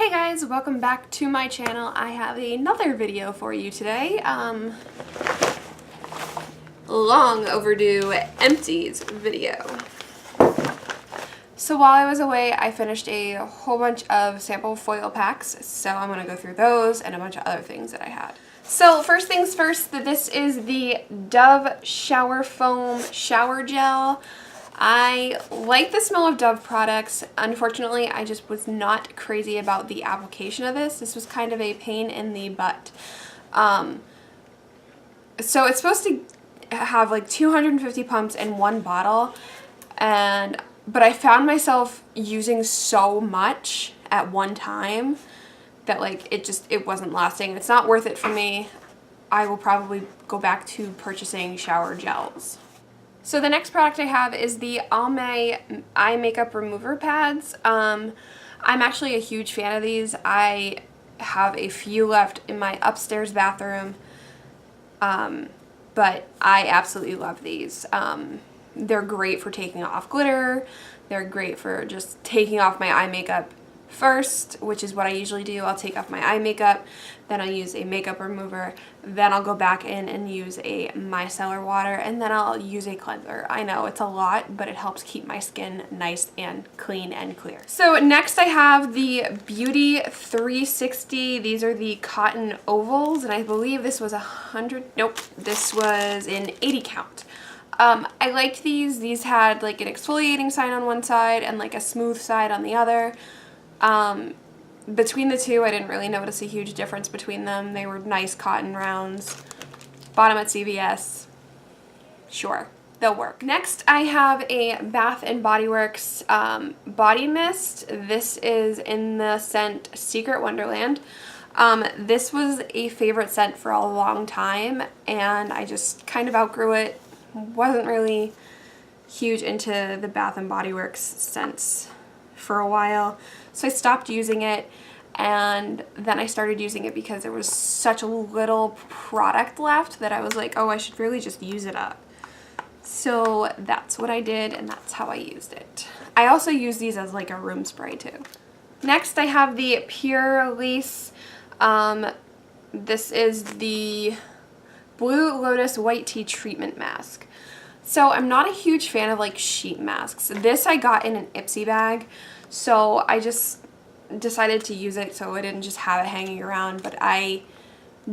Hey guys, welcome back to my channel. I have another video for you today. Long overdue Empties video. So while I was away, I finished a whole bunch of sample foil packs, so I'm going to go through those and a bunch of other things that I had. So first things first, this is the Dove Shower Foam Shower Gel. I like the smell of Dove products. Unfortunately, I just was not crazy about the application of this. This was kind of a pain in the butt. So it's supposed to have like 250 pumps in one bottle, but I found myself using so much at one time that like it wasn't lasting. It's not worth it for me. I will probably go back to purchasing shower gels. So the next product I have is the Almay eye makeup remover pads. I'm actually a huge fan of these. I have a few left in my upstairs bathroom, but I absolutely love these. They're great for taking off glitter. They're great for just taking off my eye makeup first, which is what I usually do. I'll take off my eye makeup, then I'll use a makeup remover, then I'll go back in and use a micellar water, and then I'll use a cleanser. I know it's a lot, but it helps keep my skin nice and clean and clear. So next I have the Beauty 360. These are the cotton ovals, and I believe this was 100, nope, this was an 80 count. I liked these. These had like an exfoliating side on one side and like a smooth side on the other. Between the two, I didn't really notice a huge difference between them. They were nice cotton rounds. Bought them at CVS. Sure, they'll work. Next, I have a Bath & Body Works body mist. This is in the scent Secret Wonderland. This was a favorite scent for a long time, and I just kind of outgrew it. Wasn't really huge into the Bath & Body Works scents for a while, so I stopped using it, and then I started using it because there was such a little product left that I was like, oh, I should really just use it up. So that's what I did, and that's how I used it. I also use these as like a room spray too. Next I have the Pure Lace. This is the Blue Lotus White Tea Treatment Mask. So I'm not a huge fan of like sheet masks. This I got in an Ipsy bag, so I just decided to use it so I didn't just have it hanging around, but I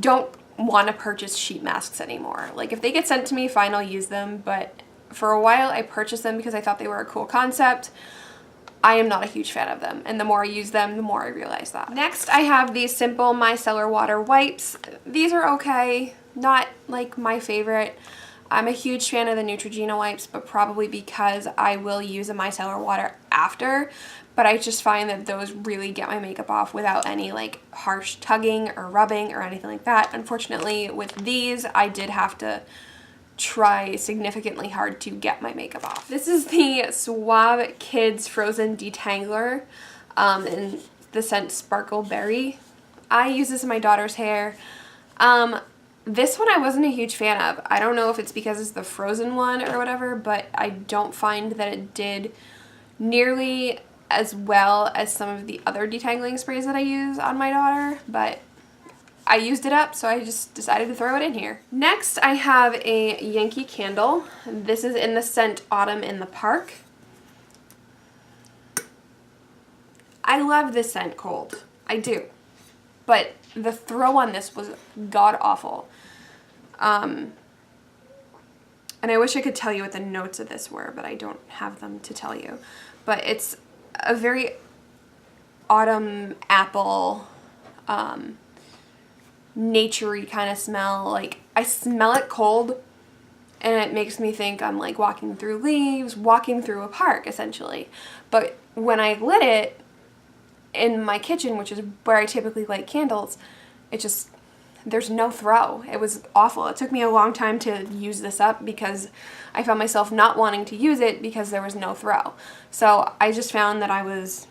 don't want to purchase sheet masks anymore. Like if they get sent to me, fine, I'll use them, but for a while I purchased them because I thought they were a cool concept. I am not a huge fan of them, and the more I use them, the more I realize that. Next, I have these Simple Micellar Water Wipes. These are okay, not like my favorite. I'm a huge fan of the Neutrogena wipes, but probably because I will use a micellar water after, but I just find that those really get my makeup off without any like harsh tugging or rubbing or anything like that. Unfortunately, with these, I did have to try significantly hard to get my makeup off. This is the Suave Kids Frozen Detangler in the scent Sparkle Berry. I use this in my daughter's hair. This one I wasn't a huge fan of. I don't know if it's because it's the frozen one or whatever, but I don't find that it did nearly as well as some of the other detangling sprays that I use on my daughter, but I used it up, so I just decided to throw it in here. Next, I have a Yankee Candle. This is in the scent Autumn in the Park. I love this scent cold. I do. But the throw on this was god-awful. And I wish I could tell you what the notes of this were, but I don't have them to tell you. But it's a very autumn apple, nature-y kind of smell. Like, I smell it cold, and it makes me think I'm like walking through leaves, walking through a park, essentially. But when I lit it in my kitchen, which is where I typically light candles, it just, there's no throw. It was awful. It took me a long time to use this up because I found myself not wanting to use it because there was no throw. So I just found that I was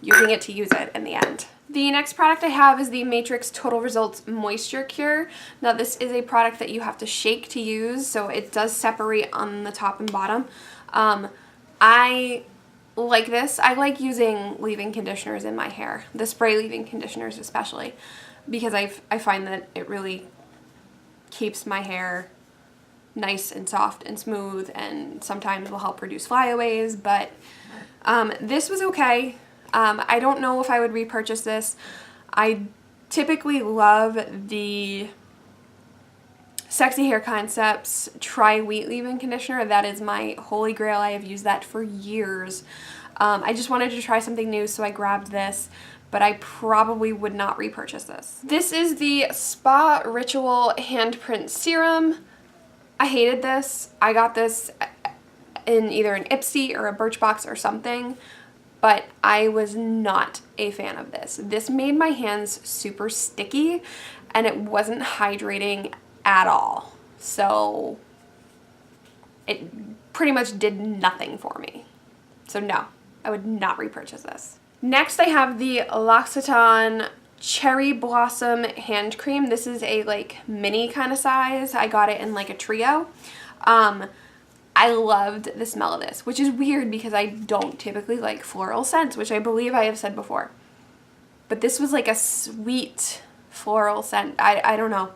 using it to use it in the end. The next product I have is the Matrix Total Results Moisture Cure. Now this is a product that you have to shake to use, so it does separate on the top and bottom. I like this. I like using leave-in conditioners in my hair, the spray leave-in conditioners especially, because I find that it really keeps my hair nice and soft and smooth, and sometimes will help reduce flyaways, but this was okay. I don't know if I would repurchase this. I typically love the Sexy Hair Concepts Tri-Wheat Leave-In Conditioner. That is my holy grail. I have used that for years. I just wanted to try something new, so I grabbed this, but I probably would not repurchase this. This is the Spa Ritual Handprint Serum. I hated this. I got this in either an Ipsy or a Birchbox or something, but I was not a fan of this. This made my hands super sticky, and it wasn't hydrating at all. So it pretty much did nothing for me. So no, I would not repurchase this. Next, I have the L'Occitane Cherry Blossom Hand Cream. This is a like mini kind of size. I got it in like a trio. I loved the smell of this, which is weird because I don't typically like floral scents, which I believe I have said before. But this was like a sweet floral scent. I don't know.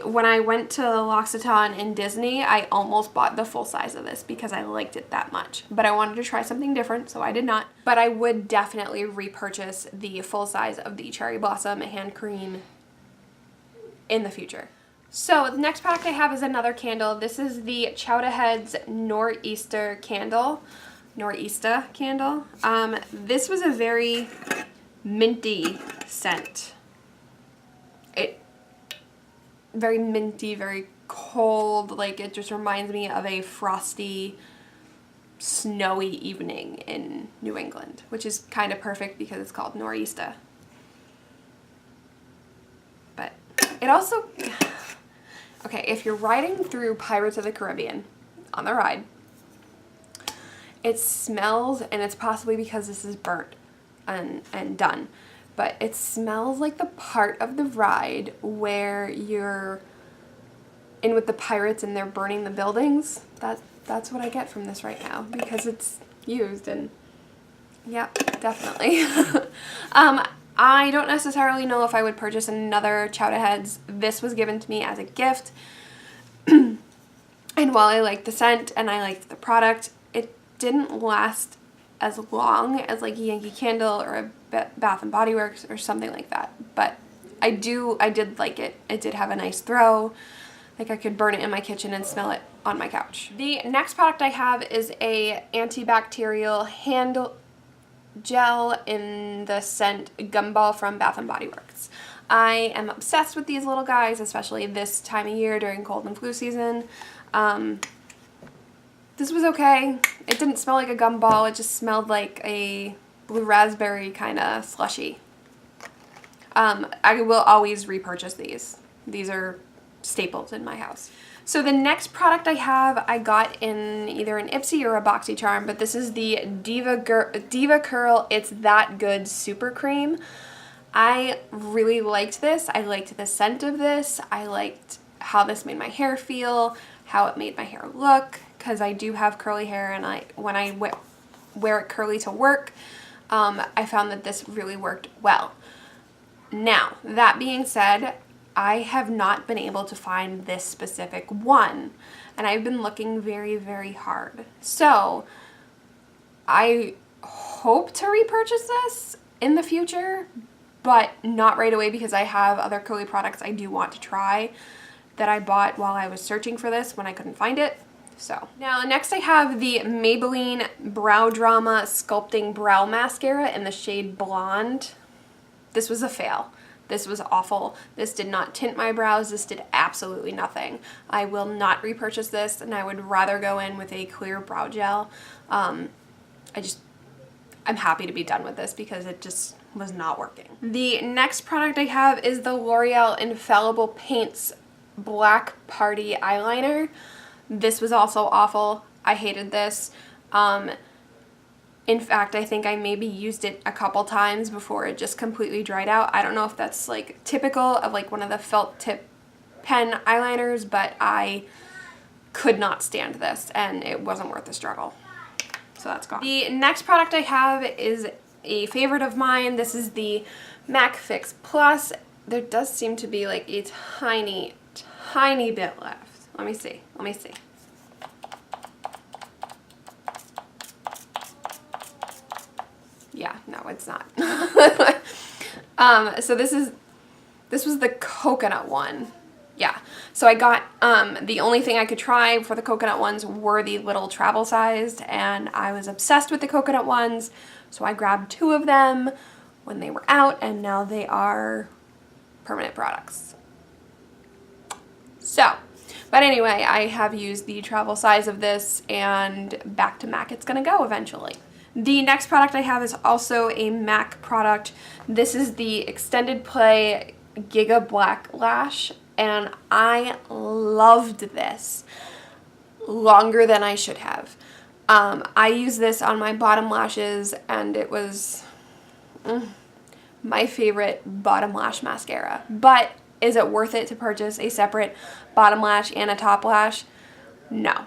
When I went to L'Occitane in Disney, I almost bought the full size of this because I liked it that much. But I wanted to try something different, so I did not. But I would definitely repurchase the full size of the Cherry Blossom Hand Cream in the future. So the next product I have is another candle. This is the Chowda Heads Nor'easter candle. Nor'easter candle. This was a very minty scent. Very minty, very cold, like it just reminds me of a frosty, snowy evening in New England, which is kind of perfect because it's called Nor'easter. But it also, okay, if you're riding through Pirates of the Caribbean on the ride, it smells, and it's possibly because this is burnt and done, but it smells like the part of the ride where you're in with the pirates and they're burning the buildings. That's what I get from this right now because it's used, and yeah, definitely. I don't necessarily know if I would purchase another Chowda Heads. This was given to me as a gift. And while I liked the scent and I liked the product, it didn't last as long as like a Yankee Candle or a Bath and Body Works or something like that. But I did like it. It did have a nice throw. Like I could burn it in my kitchen and smell it on my couch. The next product I have is a antibacterial hand gel in the scent Gumball from Bath and Body Works. I am obsessed with these little guys, especially this time of year during cold and flu season. This was okay. It didn't smell like a gumball. It just smelled like a blue raspberry kind of slushy. I will always repurchase these. These are staples in my house. So the next product I have, I got in either an Ipsy or a BoxyCharm, but this is the Diva Curl It's That Good Super Cream. I really liked this. I liked the scent of this. I liked how this made my hair feel, how it made my hair look, because I do have curly hair, and when I wear it curly to work, I found that this really worked well. Now, that being said, I have not been able to find this specific one, and I've been looking very, very hard. So I hope to repurchase this in the future, but not right away because I have other curly products I do want to try that I bought while I was searching for this when I couldn't find it. So now next I have the Maybelline Brow Drama Sculpting Brow Mascara in the shade Blonde. This was a fail. This was awful. This did not tint my brows. This did absolutely nothing. I will not repurchase this, and I would rather go in with a clear brow gel. I'm happy to be done with this because it just was not working. The next product I have is the L'Oreal Infallible Paints Black Party Eyeliner. This was also awful. I hated this. In fact, I think I maybe used it a couple times before it just completely dried out. I don't know if that's like typical of like one of the felt tip pen eyeliners, but I could not stand this and it wasn't worth the struggle. so that's gone. The next product I have is a favorite of mine. This is the MAC Fix Plus. There does seem to be like a tiny bit left. Let me see. Yeah, no, it's not. So this was the coconut one. Yeah, so I got, the only thing I could try for the coconut ones were the little travel sized, and I was obsessed with the coconut ones, so I grabbed 2 of them when they were out, and now they are permanent products. So, but anyway, I have used the travel size of this, and back to MAC it's gonna go eventually. The next product I have is also a MAC product. This is the Extended Play Giga Black Lash, and I loved this longer than I should have. I use this on my bottom lashes, and it was my favorite bottom lash mascara. But is it worth it to purchase a separate bottom lash and a top lash? No.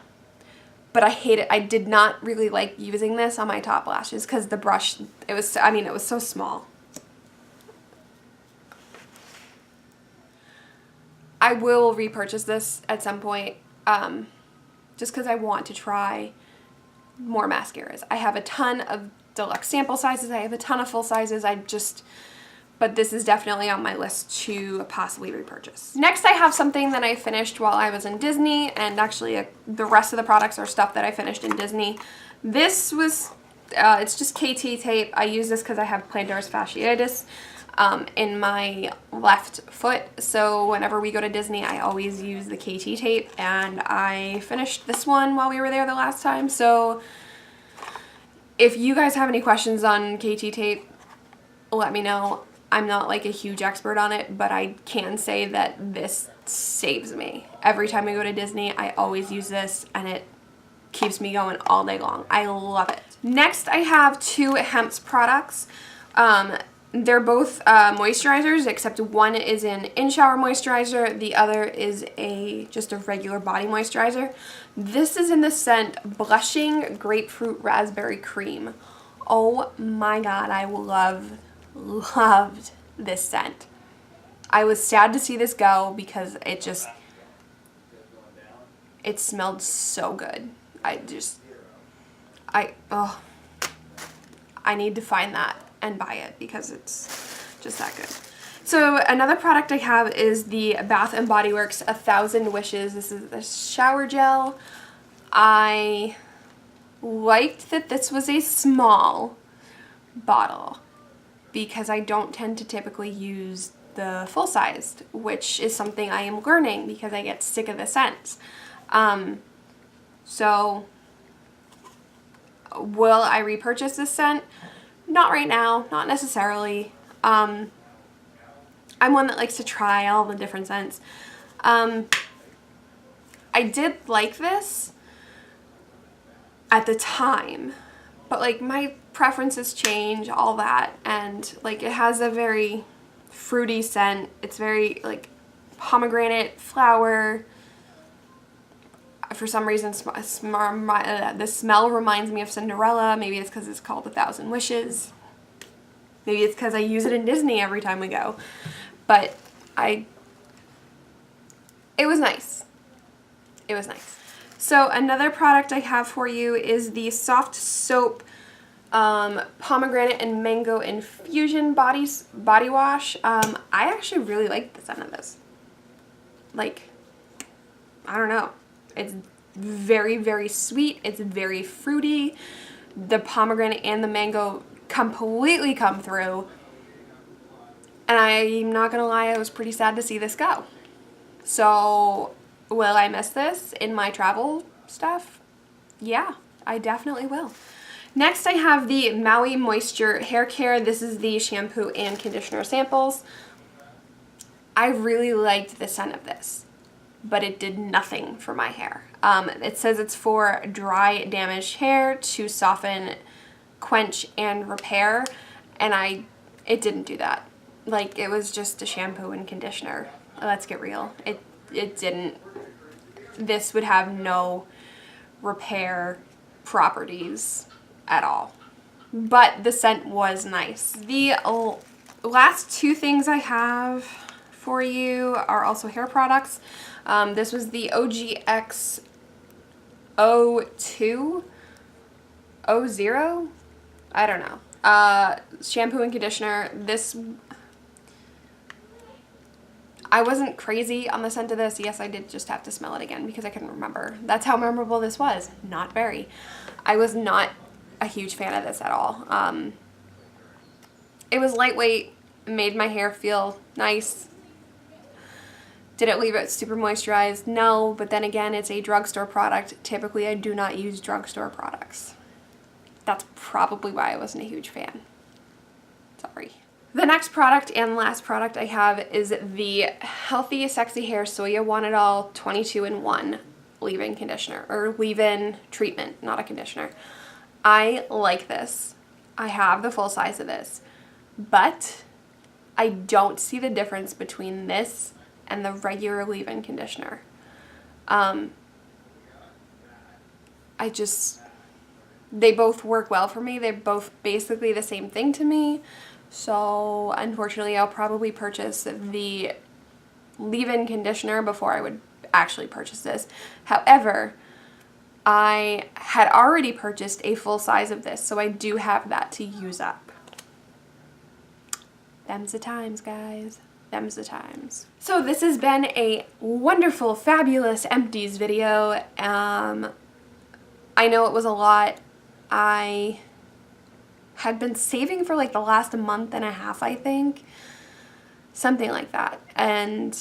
But I hate it. I did not really like using this on my top lashes because the brush, it was so small. I will repurchase this at some point, just because I want to try more mascaras. I have a ton of deluxe sample sizes. I have a ton of full sizes. But this is definitely on my list to possibly repurchase. Next, I have something that I finished while I was in Disney, and actually the rest of the products are stuff that I finished in Disney. This was, it's just KT tape. I use this because I have plantar fasciitis in my left foot, so whenever we go to Disney, I always use the KT tape, and I finished this one while we were there the last time. So if you guys have any questions on KT tape, let me know. I'm not like a huge expert on it, but I can say that this saves me. Every time I go to Disney, I always use this, and it keeps me going all day long. I love it. Next, I have 2 Hempts products. They're both moisturizers, except one is an in-shower moisturizer. The other is just a regular body moisturizer. This is in the scent Blushing Grapefruit Raspberry Cream. Oh my god, I loved this scent. I was sad to see this go because it smelled so good. I need to find that and buy it because it's just that good. So another product I have is the Bath & Body Works 1000 Wishes. This is the shower gel. I liked that this was a small bottle because I don't tend to typically use the full-sized, which is something I am learning because I get sick of the scents. So will I repurchase this scent? Not right now, not necessarily. I'm one that likes to try all the different scents. I did like this at the time, but like my preferences change, all that, and like it has a very fruity scent. It's very like pomegranate, flower. For some reason, the smell reminds me of Cinderella. Maybe it's because it's called 1000 Wishes. Maybe it's because I use it in Disney every time we go. But it was nice. It was nice. So another product I have for you is the Soft Soap Pomegranate and Mango Infusion Body Wash. I actually really like the scent of this. Like, I don't know. It's very, very sweet. It's very fruity. The pomegranate and the mango completely come through. And I'm not gonna lie, I was pretty sad to see this go. So, will I miss this in my travel stuff? Yeah, I definitely will. Next, I have the Maui Moisture Hair Care. This is the shampoo and conditioner samples. I really liked the scent of this, but it did nothing for my hair. It says it's for dry, damaged hair to soften, quench, and repair, and it didn't do that. Like, it was just a shampoo and conditioner. Let's get real. It didn't. This would have no repair properties at all. But the scent was nice. The last two things I have for you are also hair products. This was the OGX 02, 00, I don't know. Shampoo and conditioner. This, I wasn't crazy on the scent of this. Yes, I did just have to smell it again because I couldn't remember. That's how memorable this was. Not very. I was not a huge fan of this at all. It was lightweight, made my hair feel nice. Did it leave it super moisturized? No, but then again, it's a drugstore product. Typically, I do not use drugstore products. That's probably why I wasn't a huge fan. Sorry. The next product and last product I have is the Healthy Sexy Hair Soya Want It All 22-in-1 leave-in conditioner, or leave-in treatment, not a conditioner. I like this. I have the full size of this, but I don't see the difference between this and the regular leave-in conditioner. They both work well for me. They're both basically the same thing to me. So unfortunately, I'll probably purchase the leave-in conditioner before I would actually purchase this. However, I had already purchased a full size of this, so I do have that to use up. Them's the times, guys. Them's the times. So this has been a wonderful, fabulous Empties video. I know it was a lot. I had been saving for like the last month and a half, I think. Something like that. And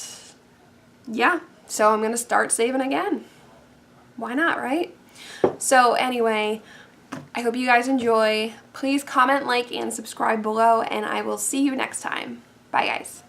yeah, so I'm gonna start saving again. Why not, right? So anyway, I hope you guys enjoy. Please comment, like, and subscribe below, and I will see you next time. Bye, guys.